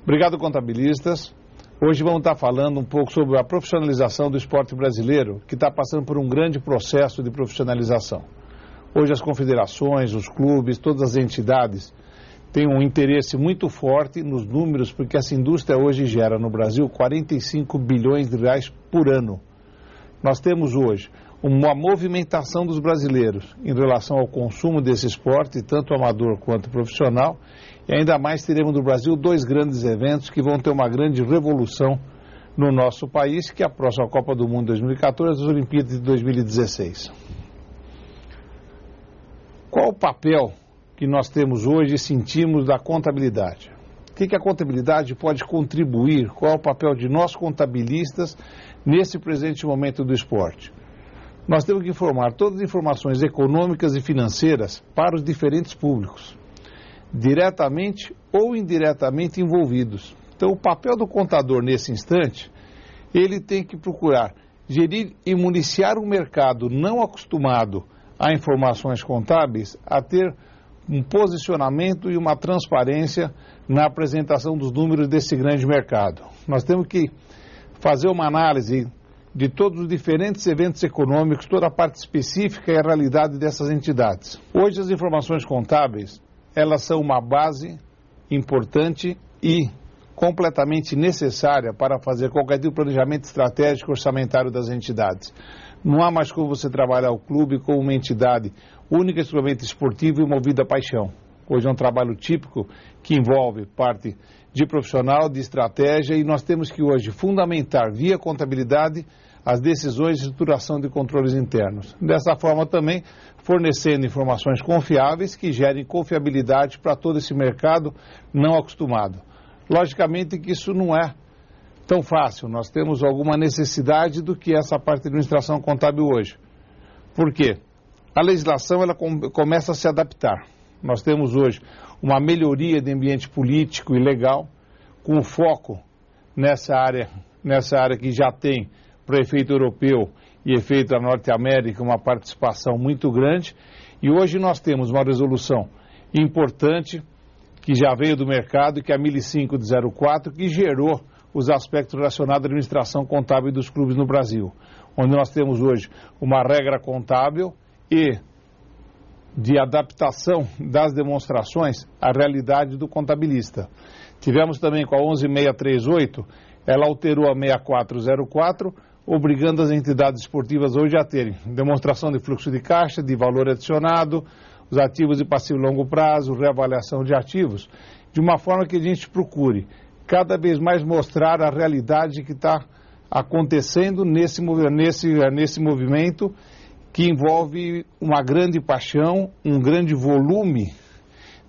Obrigado, contabilistas. Hoje vamos estar falando um pouco sobre a profissionalização do esporte brasileiro, que está passando por um grande processo de profissionalização. Hoje as confederações, os clubes, todas as entidades têm um interesse muito forte nos números, porque essa indústria hoje gera no Brasil 45 bilhões de reais por ano. Nós temos hoje uma movimentação dos brasileiros em relação ao consumo desse esporte, tanto amador quanto profissional, e ainda mais teremos no Brasil dois grandes eventos que vão ter uma grande revolução no nosso país, que é a próxima Copa do Mundo 2014 e as Olimpíadas de 2016. Qual o papel que nós temos hoje e sentimos da contabilidade? O que a contabilidade pode contribuir? Qual é o papel de nós contabilistas nesse presente momento do esporte? Nós temos que informar todas as informações econômicas e financeiras para os diferentes públicos, diretamente ou indiretamente envolvidos. Então, o papel do contador nesse instante, ele tem que procurar gerir e municiar um mercado não acostumado a informações contábeis, a ter um posicionamento e uma transparência na apresentação dos números desse grande mercado. Nós temos que fazer uma análise de todos os diferentes eventos econômicos, toda a parte específica e a realidade dessas entidades. Hoje as informações contábeis, elas são uma base importante e completamente necessária para fazer qualquer tipo de planejamento estratégico orçamentário das entidades. Não há mais como você trabalhar o clube como uma entidade única, exclusivamente esportiva e movida a paixão. Hoje é um trabalho típico que envolve parte de profissional, de estratégia, e nós temos que hoje fundamentar via contabilidade as decisões de estruturação de controles internos. Dessa forma também fornecendo informações confiáveis que gerem confiabilidade para todo esse mercado não acostumado. Logicamente que isso não é tão fácil, nós temos alguma necessidade do que essa parte de administração contábil hoje. Por quê? A legislação ela começa a se adaptar. Nós temos hoje uma melhoria de ambiente político e legal, com foco nessa área que já tem para o efeito europeu e efeito da Norte América uma participação muito grande. E hoje nós temos uma resolução importante que já veio do mercado, que é a 1005 de 04, que gerou os aspectos relacionados à administração contábil dos clubes no Brasil, onde nós temos hoje uma regra contábil e de adaptação das demonstrações à realidade do contabilista. Tivemos também com a 11638, ela alterou a 6404, obrigando as entidades esportivas hoje a terem demonstração de fluxo de caixa, de valor adicionado, os ativos de passivo longo prazo, reavaliação de ativos, de uma forma que a gente procure cada vez mais mostrar a realidade que está acontecendo nesse movimento que envolve uma grande paixão, um grande volume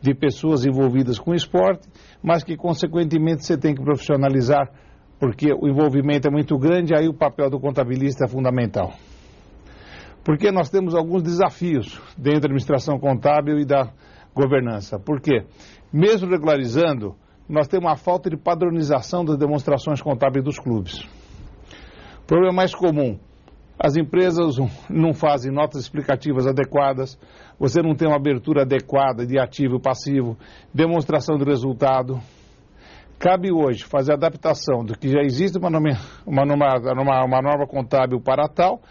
de pessoas envolvidas com o esporte, mas que consequentemente você tem que profissionalizar, porque o envolvimento é muito grande, aí o papel do contabilista é fundamental. Porque nós temos alguns desafios dentro da administração contábil e da governança. Por quê? Mesmo regularizando, nós temos uma falta de padronização das demonstrações contábeis dos clubes. O problema mais comum, as empresas não fazem notas explicativas adequadas, você não tem uma abertura adequada de ativo e passivo, demonstração de resultado. Cabe hoje fazer a adaptação do que já existe uma norma contábil para tal,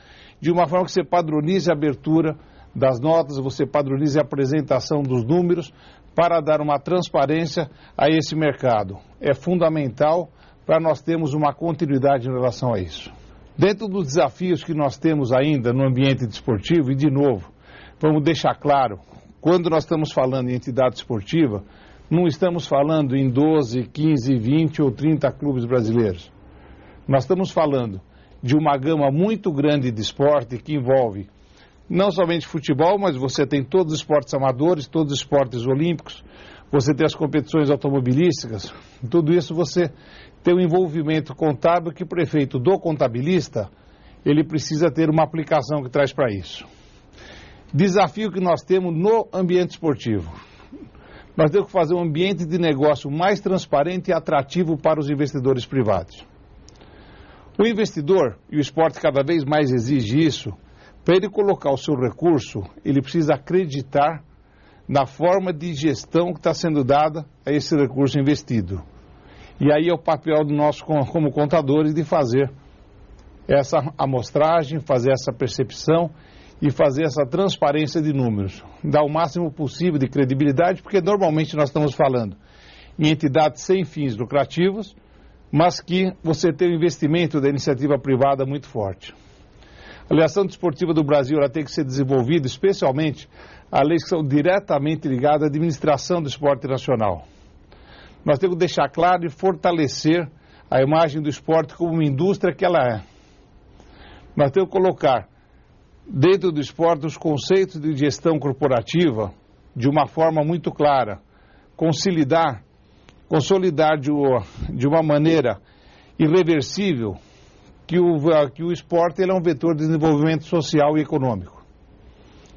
de uma forma que você padronize a abertura das notas, você padronize a apresentação dos números para dar uma transparência a esse mercado. É fundamental para nós termos uma continuidade em relação a isso. Dentro dos desafios que nós temos ainda no ambiente desportivo, e de novo, vamos deixar claro, quando nós estamos falando em entidade esportiva, não estamos falando em 12, 15, 20 ou 30 clubes brasileiros. Nós estamos falando de uma gama muito grande de esporte que envolve não somente futebol, mas você tem todos os esportes amadores, todos os esportes olímpicos, você tem as competições automobilísticas, tudo isso você tem um envolvimento contábil que o prefeito do contabilista, ele precisa ter uma aplicação que traz para isso. Desafio que nós temos no ambiente esportivo. Nós temos que fazer um ambiente de negócio mais transparente e atrativo para os investidores privados. O investidor, e o esporte cada vez mais exige isso, para ele colocar o seu recurso, ele precisa acreditar na forma de gestão que está sendo dada a esse recurso investido. E aí é o papel do nosso como contadores de fazer essa amostragem, fazer essa percepção e fazer essa transparência de números. Dar o máximo possível de credibilidade, porque normalmente nós estamos falando em entidades sem fins lucrativos, mas que você tem um investimento da iniciativa privada muito forte. A legislação desportiva do Brasil ela tem que ser desenvolvida, especialmente as leis que são diretamente ligadas à administração do esporte nacional. Nós temos que deixar claro e fortalecer a imagem do esporte como uma indústria que ela é. Nós temos que colocar dentro do esporte os conceitos de gestão corporativa de uma forma muito clara, consolidar de uma maneira irreversível que o esporte ele é um vetor de desenvolvimento social e econômico.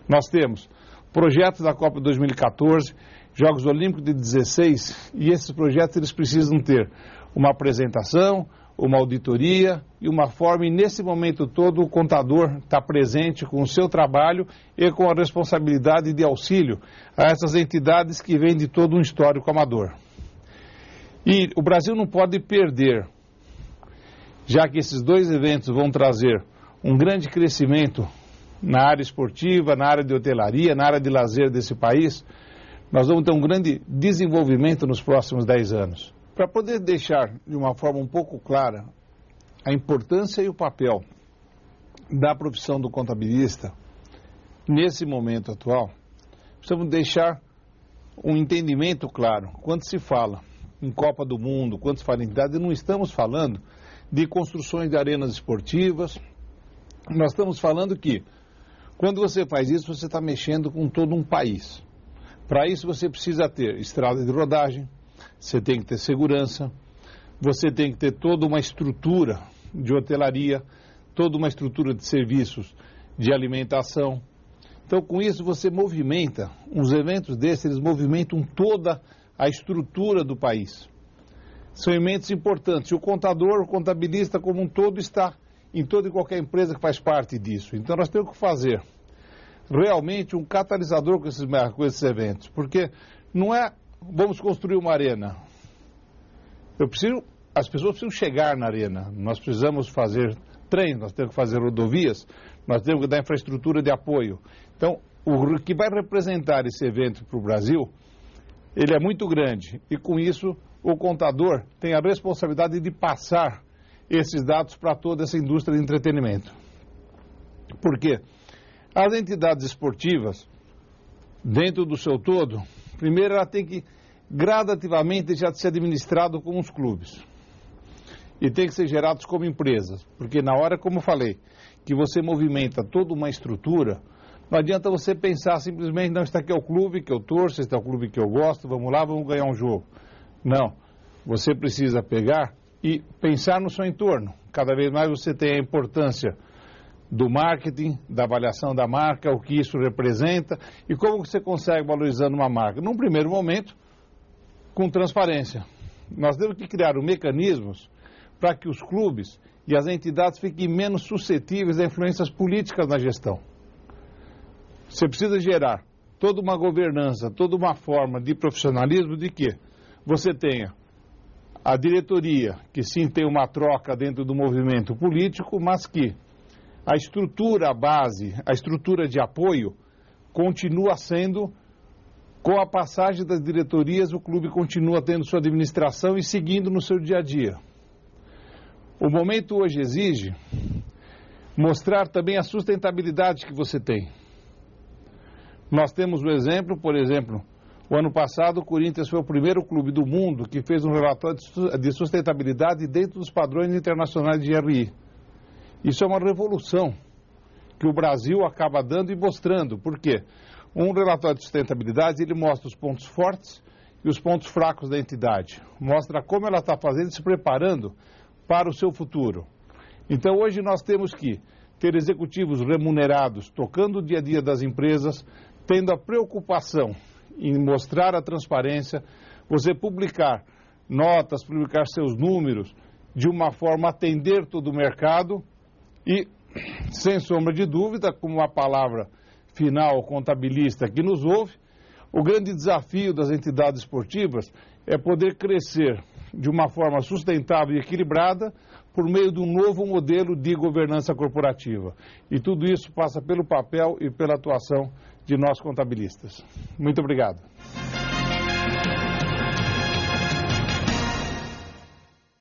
Nós temos projetos da Copa 2014, Jogos Olímpicos de 16, e esses projetos eles precisam ter uma apresentação, uma auditoria e uma forma, e nesse momento todo o contador está presente com o seu trabalho e com a responsabilidade de auxílio a essas entidades que vêm de todo um histórico amador. E o Brasil não pode perder, já que esses dois eventos vão trazer um grande crescimento na área esportiva, na área de hotelaria, na área de lazer desse país, nós vamos ter um grande desenvolvimento nos próximos 10 anos. Para poder deixar de uma forma um pouco clara a importância e o papel da profissão do contabilista nesse momento atual, precisamos deixar um entendimento claro. Quando se fala em Copa do Mundo, quando se fala em entidade, não estamos falando de construções de arenas esportivas, nós estamos falando que quando você faz isso, você está mexendo com todo um país. Para isso você precisa ter estrada de rodagem, você tem que ter segurança, você tem que ter toda uma estrutura de hotelaria, toda uma estrutura de serviços de alimentação. Então, com isso, você movimenta, uns eventos desses, eles movimentam toda a estrutura do país. São eventos importantes. E o contador, o contabilista como um todo está em toda e qualquer empresa que faz parte disso. Então, nós temos que fazer realmente um catalisador com esses eventos, porque não é vamos construir uma arena. As pessoas precisam chegar na arena, nós precisamos fazer trens, nós temos que fazer rodovias, nós temos que dar infraestrutura de apoio. Então, o que vai representar esse evento para o Brasil, ele é muito grande e com isso o contador tem a responsabilidade de passar esses dados para toda essa indústria de entretenimento. Por quê? As entidades esportivas, dentro do seu todo, primeiro ela tem que gradativamente já ser administrado como os clubes. E tem que ser gerados como empresas. Porque na hora, como eu falei, que você movimenta toda uma estrutura, não adianta você pensar simplesmente, não, este aqui é o clube que eu torço, este é o clube que eu gosto, vamos lá, vamos ganhar um jogo. Não. Você precisa pegar e pensar no seu entorno. Cada vez mais você tem a importância do marketing, da avaliação da marca, o que isso representa e como você consegue valorizando uma marca. Num primeiro momento, com transparência. Nós temos que criar mecanismos para que os clubes e as entidades fiquem menos suscetíveis a influências políticas na gestão. Você precisa gerar toda uma governança, toda uma forma de profissionalismo de que você tenha a diretoria, que sim tem uma troca dentro do movimento político, mas que a estrutura, a base, a estrutura de apoio continua sendo, com a passagem das diretorias, o clube continua tendo sua administração e seguindo no seu dia a dia. O momento hoje exige mostrar também a sustentabilidade que você tem. Nós temos o exemplo, por exemplo, o ano passado o Corinthians foi o primeiro clube do mundo que fez um relatório de sustentabilidade dentro dos padrões internacionais de GRI. Isso é uma revolução que o Brasil acaba dando e mostrando. Por quê? Um relatório de sustentabilidade, ele mostra os pontos fortes e os pontos fracos da entidade. Mostra como ela está fazendo e se preparando para o seu futuro. Então, hoje nós temos que ter executivos remunerados, tocando o dia a dia das empresas, tendo a preocupação em mostrar a transparência, você publicar notas, publicar seus números, de uma forma a atender todo o mercado. E, sem sombra de dúvida, como a palavra final contabilista que nos ouve, o grande desafio das entidades esportivas é poder crescer de uma forma sustentável e equilibrada por meio de um novo modelo de governança corporativa. E tudo isso passa pelo papel e pela atuação de nós contabilistas. Muito obrigado.